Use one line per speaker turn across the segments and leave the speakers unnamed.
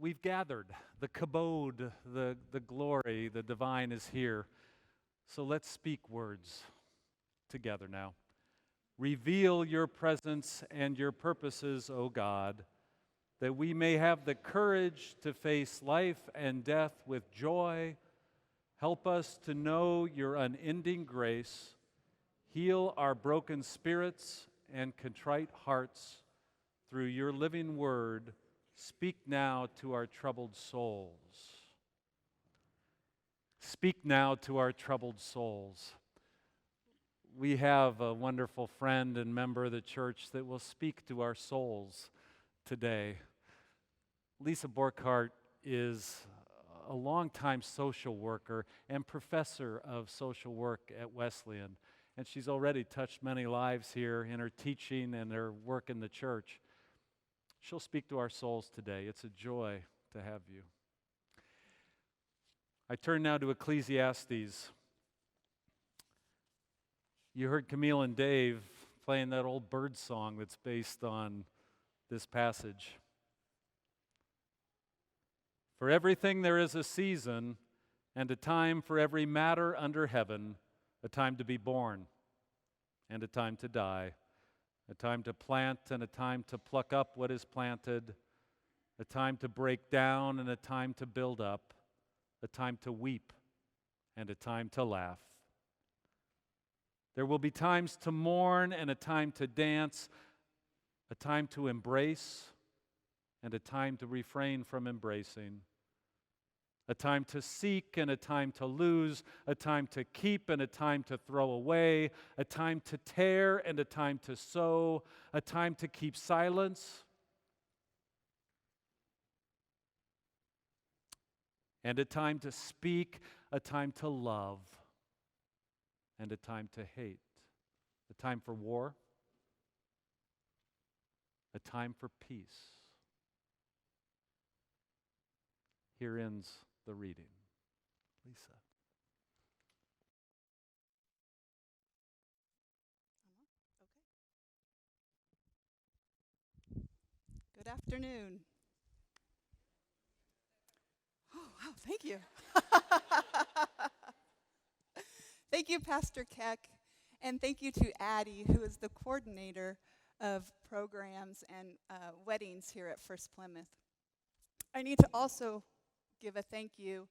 we've gathered. The kabod, the glory, the divine is here. So let's speak words together now. Reveal your presence and your purposes, O God, that we may have the courage to face life and death with joy. Help us to know your unending grace. Heal our broken spirits and contrite hearts through your living word. Speak now to our troubled souls. Speak now to our troubled souls. We have a wonderful friend and member of the church that will speak to our souls today. Lisa Borchardt is a longtime social worker and professor of social work at Wesleyan, and she's already touched many lives here in her teaching and her work in the church. She'll speak to our souls today. It's a joy to have you. I turn now to Ecclesiastes. You heard Camille and Dave playing that old bird song that's based on this passage. For everything there is a season, and a time for every matter under heaven, a time to be born, and a time to die, a time to plant and a time to pluck up what is planted, a time to break down and a time to build up, a time to weep and a time to laugh. There will be times to mourn and a time to dance, a time to embrace and a time to refrain from embracing, a time to seek and a time to lose, a time to keep and a time to throw away, a time to tear and a time to sow, a time to keep silence, and a time to speak, a time to love, and a time to hate, a time for war, a time for peace. Here ends the reading. Lisa.
Good afternoon. Oh, wow, thank you. Thank you, Pastor Keck, and thank you to Addie, who is the coordinator of programs and weddings here at First Plymouth. I need to also give a thank you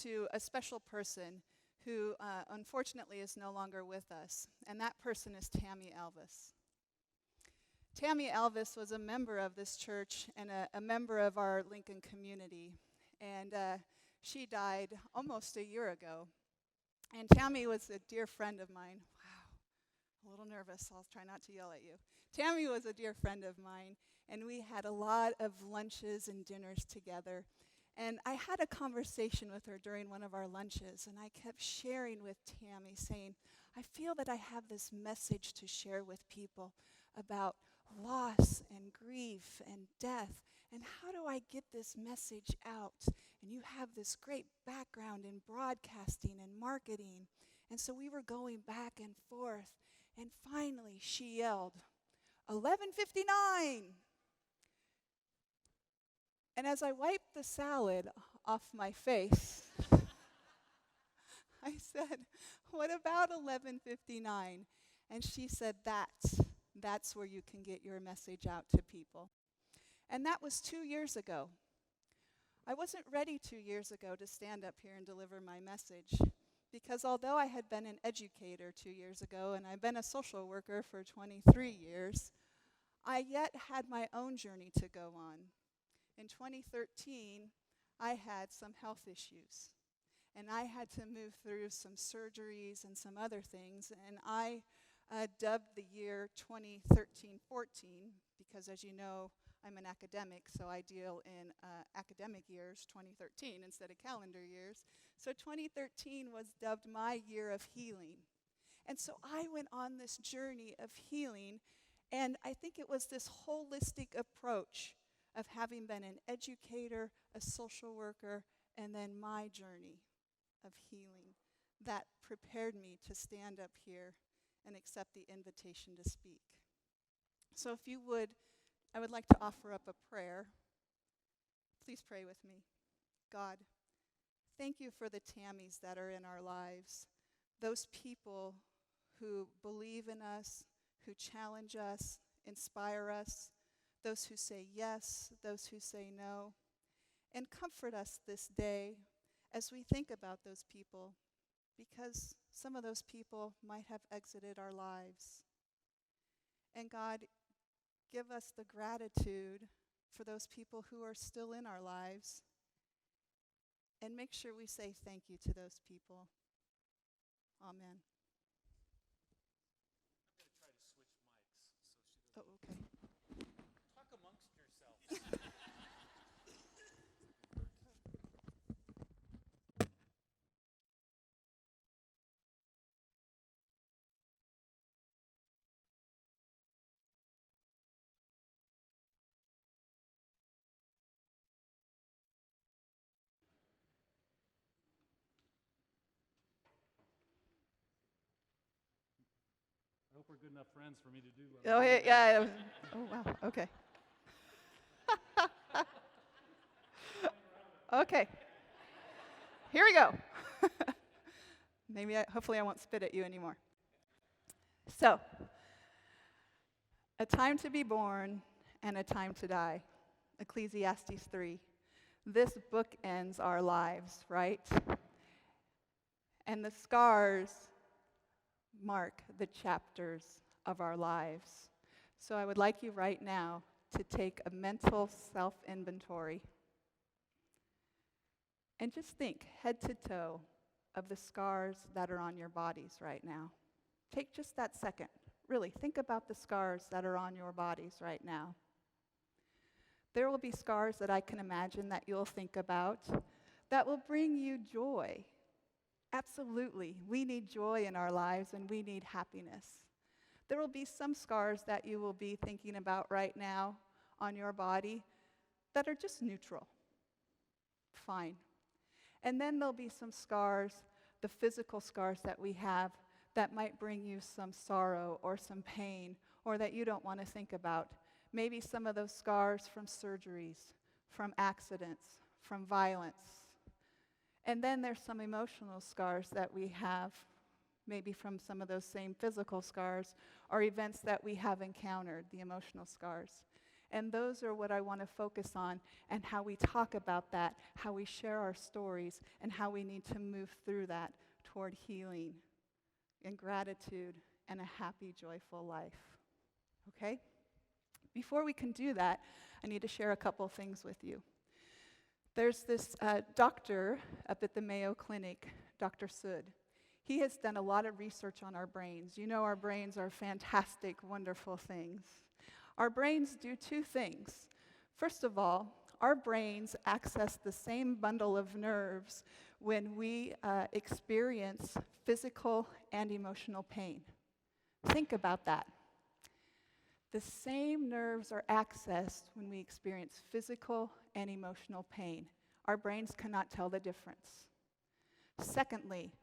to a special person who unfortunately is no longer with us, and that person is Tammy Elvis. Tammy Elvis was a member of this church and a member of our Lincoln community, and she died almost a year ago. And Tammy was a dear friend of mine. Wow, a little nervous. I'll try not to yell at you. Tammy was a dear friend of mine, and we had a lot of lunches and dinners together. And I had a conversation with her during one of our lunches, and I kept sharing with Tammy, saying, I feel that I have this message to share with people about loss and grief and death, and how do I get this message out? And you have this great background in broadcasting and marketing. And so we were going back and forth, and finally she yelled, 11:59. And as I wiped the salad off my face, I said, what about 11:59? And she said, that's where you can get your message out to people. And that was 2 years ago. I wasn't ready 2 years ago to stand up here and deliver my message, because although I had been an educator 2 years ago and I've been a social worker for 23 years, I yet had my own journey to go on. In 2013, I had some health issues, and I had to move through some surgeries and some other things, and I dubbed the year 2013-14, because as you know, I'm an academic, so I deal in academic years, 2013, instead of calendar years. So 2013 was dubbed my year of healing. And so I went on this journey of healing, and I think it was this holistic approach of having been an educator, a social worker, and then my journey of healing that prepared me to stand up here and accept the invitation to speak. So if you would, I would like to offer up a prayer Please pray with me. God, thank you for the Tammys that are in our lives, those people who believe in us, who challenge us, inspire us, those who say yes, those who say no, and comfort us this day as we think about those people, because some of those people might have exited our lives. And God, give us the gratitude for those people who are still in our lives, and make sure we say thank you to those people. Amen.
I'm going to try to switch mics so she doesn't.
Oh, okay.
Talk amongst yourselves. I hope we're good enough friends for me to do what
Oh,
I'm doing.
yeah. Oh, wow. Okay. Okay. Here we go. Hopefully I won't spit at you anymore. So, a time to be born and a time to die. Ecclesiastes 3. This book ends our lives, right? And the scars mark the chapters of our lives. So I would like you right now to take a mental self-inventory and just think head to toe of the scars that are on your bodies right now. Take just that second. Really, think about the scars that are on your bodies right now. There will be scars that I can imagine that you'll think about that will bring you joy. Absolutely. We need joy in our lives and we need happiness. There will be some scars that you will be thinking about right now on your body that are just neutral. Fine. And then there'll be some scars, the physical scars that we have, that might bring you some sorrow or some pain or that you don't want to think about. Maybe some of those scars from surgeries, from accidents, from violence. And then there's some emotional scars that we have, maybe from some of those same physical scars or events that we have encountered, the emotional scars. And those are what I want to focus on and how we talk about that, how we share our stories, and how we need to move through that toward healing and gratitude and a happy, joyful life. Okay? Before we can do that, I need to share a couple things with you. There's this doctor up at the Mayo Clinic, Dr. Sood. He has done a lot of research on our brains. You know our brains are fantastic, wonderful things. Our brains do two things. First of all, our brains access the same bundle of nerves when we experience physical and emotional pain. Think about that. The same nerves are accessed when we experience physical and emotional pain. Our brains cannot tell the difference. Secondly,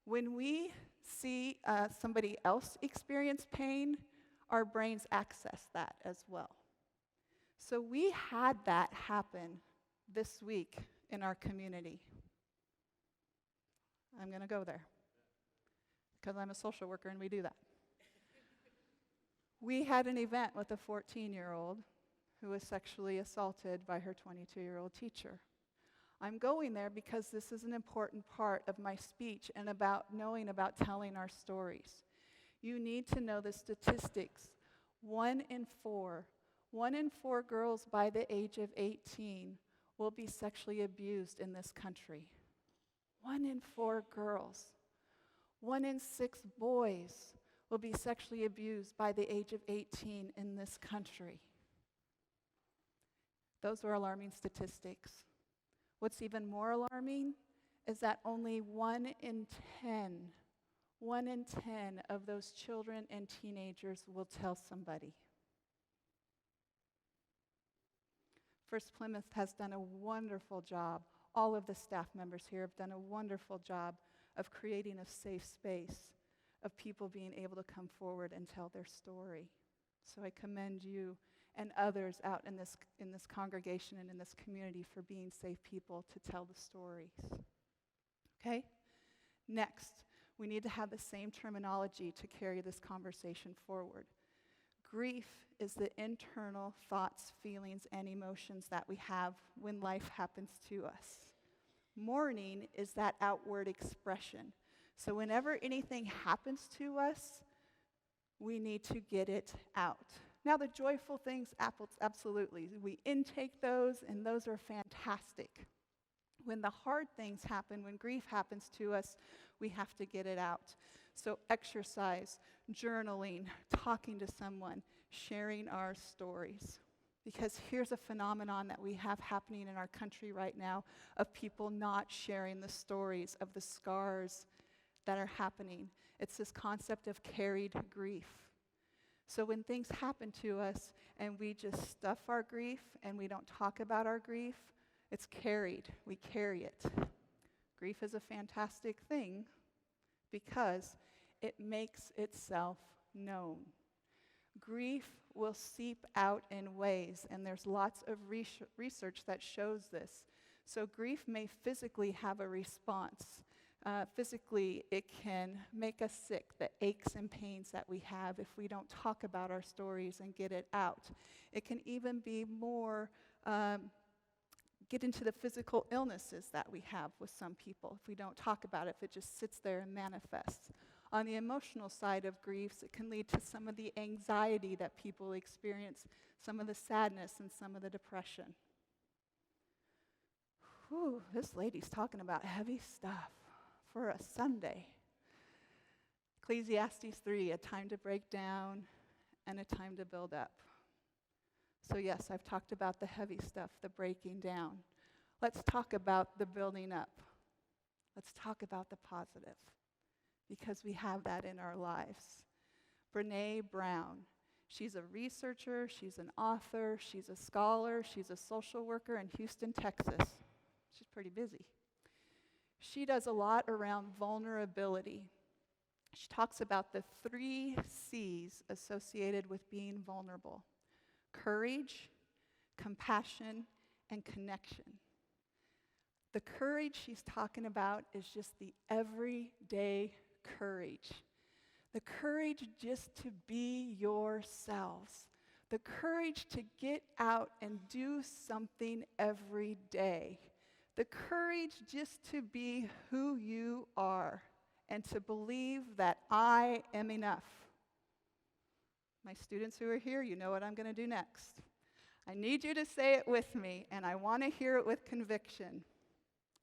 when we see somebody else experience pain, our brains access that as well. So we had that happen this week in our community. I'm going to go there because I'm a social worker and we do that. We had an event with a 14-year-old who was sexually assaulted by her 22-year-old teacher. I'm going there because this is an important part of my speech and about knowing about telling our stories. You need to know the statistics. 1 in 4 girls by the age of 18 will be sexually abused in this country. 1 in 4 girls. 1 in 6 boys will be sexually abused by the age of 18 in this country. Those are alarming statistics. What's even more alarming is that only 1 in 10 of those children and teenagers will tell somebody. First Plymouth has done a wonderful job. All of the staff members here have done a wonderful job of creating a safe space of people being able to come forward and tell their story. So I commend you and others out in this congregation and in this community for being safe people to tell the stories. Okay? Next, we need to have the same terminology to carry this conversation forward. Grief is the internal thoughts, feelings, and emotions that we have when life happens to us. Mourning is that outward expression. So whenever anything happens to us, we need to get it out. Now, the joyful things, absolutely. We intake those, and those are fantastic. When the hard things happen, when grief happens to us, we have to get it out. So exercise, journaling, talking to someone, sharing our stories. Because here's a phenomenon that we have happening in our country right now of people not sharing the stories of the scars that are happening. It's this concept of carried grief. So when things happen to us and we just stuff our grief and we don't talk about our grief, it's carried. We carry it. Grief is a fantastic thing because it makes itself known. Grief will seep out in ways, and there's lots of research that shows this. So grief may physically have a response. Physically, it can make us sick, the aches and pains that we have if we don't talk about our stories and get it out. It can even be more, get into the physical illnesses that we have with some people if we don't talk about it, if it just sits there and manifests. On the emotional side of griefs, it can lead to some of the anxiety that people experience, some of the sadness, and some of the depression. Whew, this lady's talking about heavy stuff for a Sunday. Ecclesiastes 3, a time to break down and a time to build up. So yes, I've talked about the heavy stuff, the breaking down. Let's talk about the building up. Let's talk about the positive, because we have that in our lives. Brené Brown, she's a researcher, she's an author, she's a scholar, she's a social worker in Houston, Texas. She's pretty busy. She does a lot around vulnerability. She talks about the 3 C's associated with being vulnerable: courage, compassion, and connection. The courage she's talking about is just the everyday courage. The courage just to be yourselves. The courage to get out and do something every day. The courage just to be who you are and to believe that I am enough. My students who are here, you know what I'm going to do next. I need you to say it with me, and I want to hear it with conviction.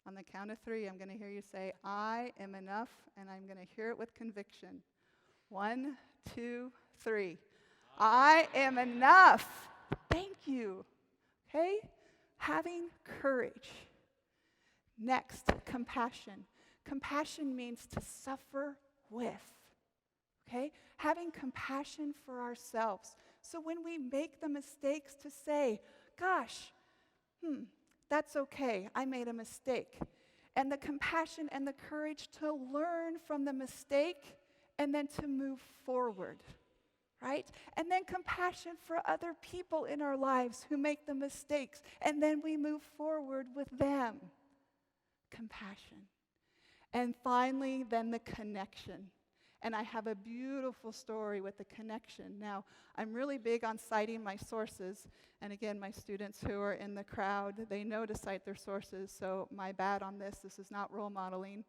On the count of 3, I'm going to hear you say, I am enough, and I'm going to hear it with conviction. 1, 2, 3. I am enough. Thank you. Okay? Having courage. Next, compassion. Compassion means to suffer with. Okay? Having compassion for ourselves. So when we make the mistakes, to say, gosh, that's okay, I made a mistake. And the compassion and the courage to learn from the mistake and then to move forward, right? And then compassion for other people in our lives who make the mistakes, and then we move forward with them. Compassion. And finally, then the connection. And I have a beautiful story with the connection. Now, I'm really big on citing my sources. And again, my students who are in the crowd, they know to cite their sources. So my bad on this. This is not role modeling.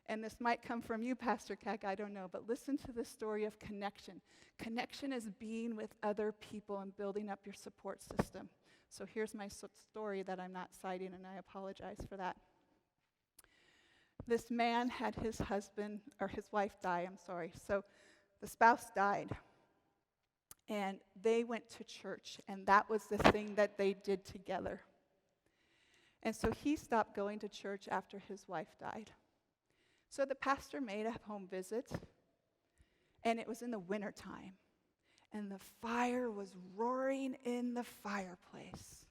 And this might come from you, Pastor Keck, I don't know. But listen to the story of connection. Connection is being with other people and building up your support system. So here's my story that I'm not citing, and I apologize for that. This man had his wife die, So the spouse died. And they went to church, and that was the thing that they did together. And so he stopped going to church after his wife died. So the pastor made a home visit, and it was in the wintertime. And the fire was roaring in the fireplace.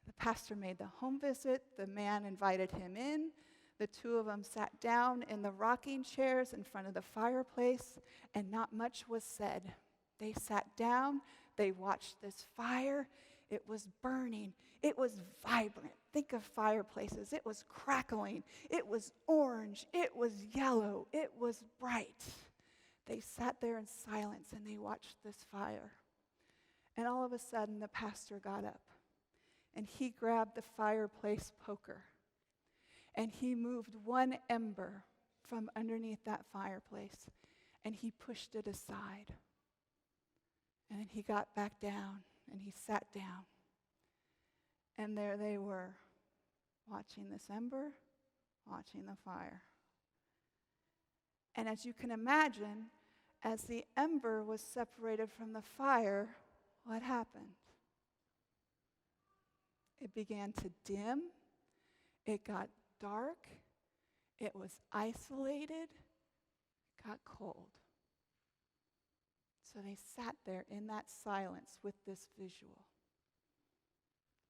The pastor made the home visit. The man invited him in. The 2 of them sat down in the rocking chairs in front of the fireplace, and not much was said. They sat down, they watched this fire. It was burning. It was vibrant. Think of fireplaces. It was crackling. It was orange. It was yellow. It was bright. They sat there in silence and they watched this fire. And all of a sudden, the pastor got up and he grabbed the fireplace poker and he moved one ember from underneath that fireplace and he pushed it aside. And then he got back down and he sat down. And there they were, watching this ember, watching the fire. And as you can imagine, as the ember was separated from the fire, what happened? It began to dim. It got dark. It was isolated. It got cold. So they sat there in that silence with this visual.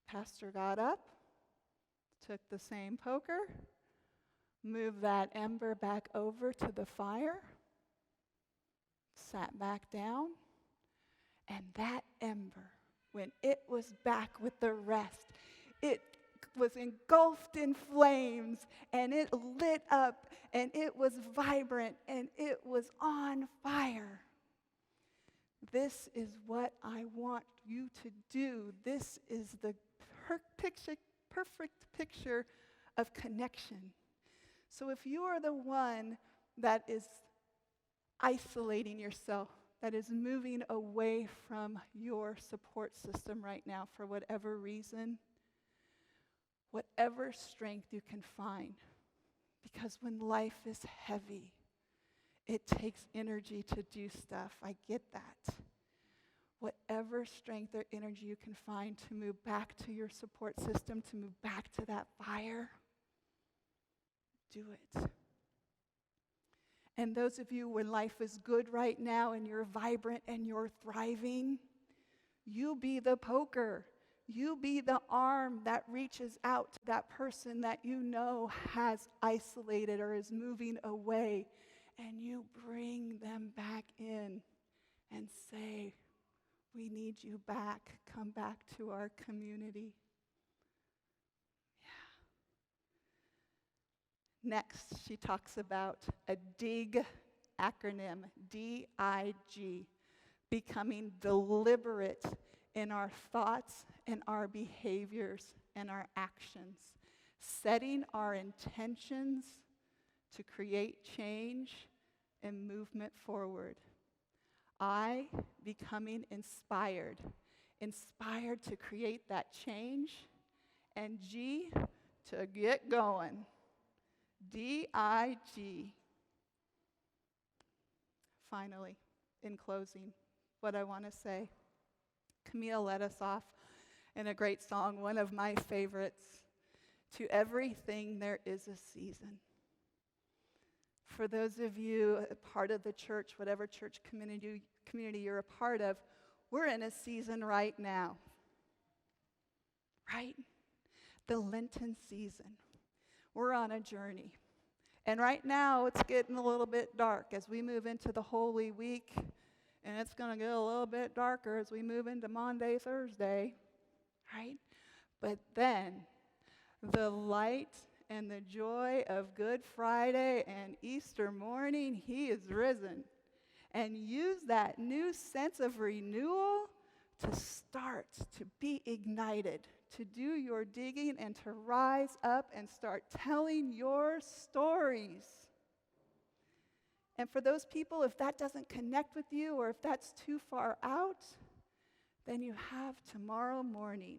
Pastor got up, took the same poker, moved that ember back over to the fire, sat back down, and that ember, when it was back with the rest, it was engulfed in flames, and it lit up, and it was vibrant, and it was on fire. This is what I want you to do. This is the perfect picture of connection. So if you are the one that is isolating yourself, that is moving away from your support system right now for whatever reason, whatever strength you can find, because when life is heavy, it takes energy to do stuff. I get that. Whatever strength or energy you can find to move back to your support system, to move back to that fire, do it. And those of you when life is good right now and you're vibrant and you're thriving, you be the poker. You be the arm that reaches out to that person that you know has isolated or is moving away, and you bring them back in and say, we need you back. Come back to our community. Yeah. Next, she talks about a DIG acronym, D-I-G, becoming deliberate in our thoughts and our behaviors and our actions, setting our intentions to create change and movement forward. I, becoming inspired to create that change, and G, to get going. D-I-G. Finally, in closing, what I want to say. Camille led us off in a great song, one of my favorites. To everything there is a season. For those of you a part of the church, whatever church community you're a part of, we're in a season right now. Right? The Lenten season. We're on a journey. And right now it's getting a little bit dark as we move into the Holy Week. And it's going to get a little bit darker as we move into Maundy, Thursday. Right? But then the light and the joy of Good Friday and Easter morning, He is risen. And use that new sense of renewal to start to be ignited, to do your digging and to rise up and start telling your stories. And for those people, if that doesn't connect with you or if that's too far out, then you have tomorrow morning,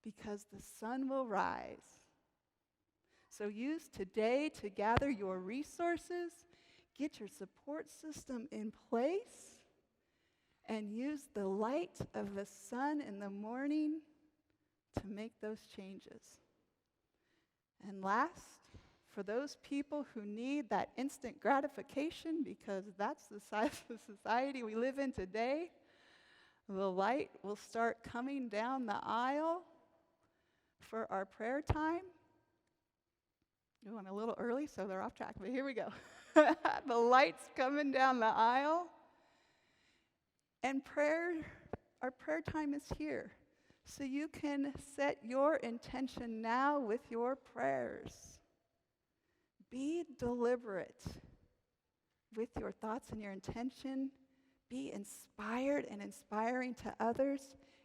because the sun will rise. So use today to gather your resources, get your support system in place, and use the light of the sun in the morning to make those changes. And last, for those people who need that instant gratification, because that's the size of society we live in today, the light will start coming down the aisle for our prayer time. I'm a little early, so they're off track, but here we go. The light's coming down the aisle. And prayer, our prayer time is here. So you can set your intention now with your prayers. Be deliberate with your thoughts and your intention. Be inspired and inspiring to others,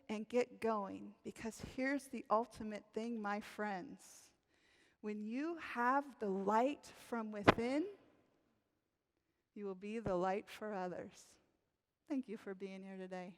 and get going, because here's the ultimate thing, my friends. When you have the light from within, you will be the light for others. Thank you for being here today.